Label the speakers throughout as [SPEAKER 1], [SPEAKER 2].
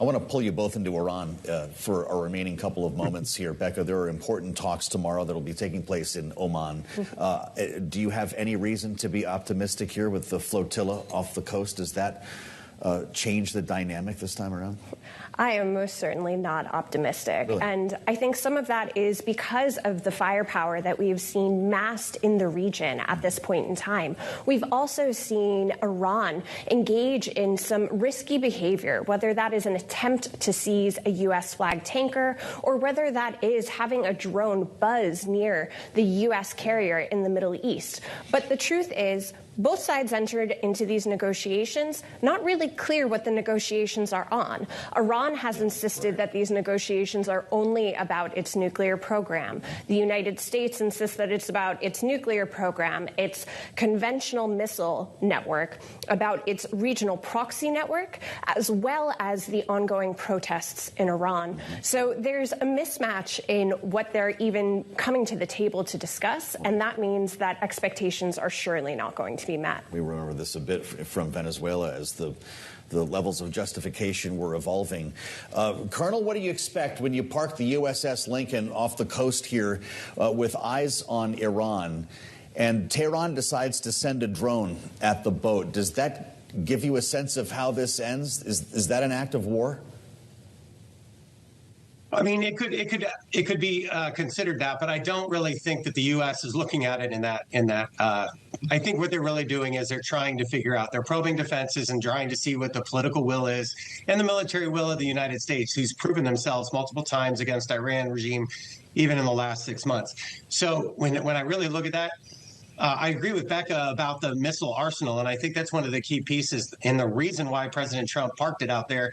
[SPEAKER 1] I want to pull you both into Iran for our remaining couple of moments here. Becca, there are important talks tomorrow that will be taking place in Oman. Do you have any reason to be optimistic here with the flotilla off the coast? Does that change the dynamic this time around?
[SPEAKER 2] I am most certainly not optimistic.
[SPEAKER 1] Really?
[SPEAKER 2] And I think some of that is because of the firepower that we've seen massed in the region at this point in time. We've also seen Iran engage in some risky behavior, whether that is an attempt to seize a U.S. flagged tanker or whether that is having a drone buzz near the U.S. carrier in the Middle East. But the truth is, both sides entered into these negotiations not really clear what the negotiations are on. Iran has insisted that these negotiations are only about its nuclear program. The United States insists that it's about its nuclear program, its conventional missile network, about its regional proxy network, as well as the ongoing protests in Iran. So there's a mismatch in what they're even coming to the table to discuss, and that means that expectations are surely not going to be met.
[SPEAKER 1] We remember this a bit from Venezuela as the levels of justification were evolving. Colonel, what do you expect when you park the USS Lincoln off the coast here with eyes on Iran and Tehran decides to send a drone at the boat? Does that give you a sense of how this ends? Is that an act of war?
[SPEAKER 3] I mean, it could be considered that, but I don't really think that the U.S. is looking at it in that. I think what they're really doing is they're trying to figure out, they're probing defenses and trying to see what the political will is and the military will of the United States, who's proven themselves multiple times against Iran regime, even in the last 6 months. So when I really look at that, I agree with Becca about the missile arsenal, and I think that's one of the key pieces. And the reason why President Trump parked it out there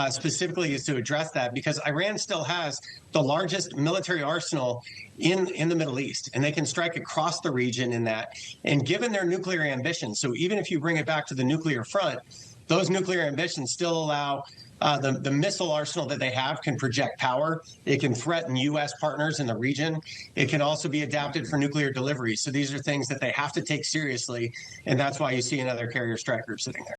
[SPEAKER 3] specifically is to address that, because Iran still has the largest military arsenal in the Middle East, and they can strike across the region in that. And given their nuclear ambitions, so even if you bring it back to the nuclear front, those nuclear ambitions still allow the missile arsenal that they have can project power. It can threaten U.S. partners in the region. It can also be adapted for nuclear delivery. So these are things that they have to take seriously, and that's why you see another carrier strike group sitting there.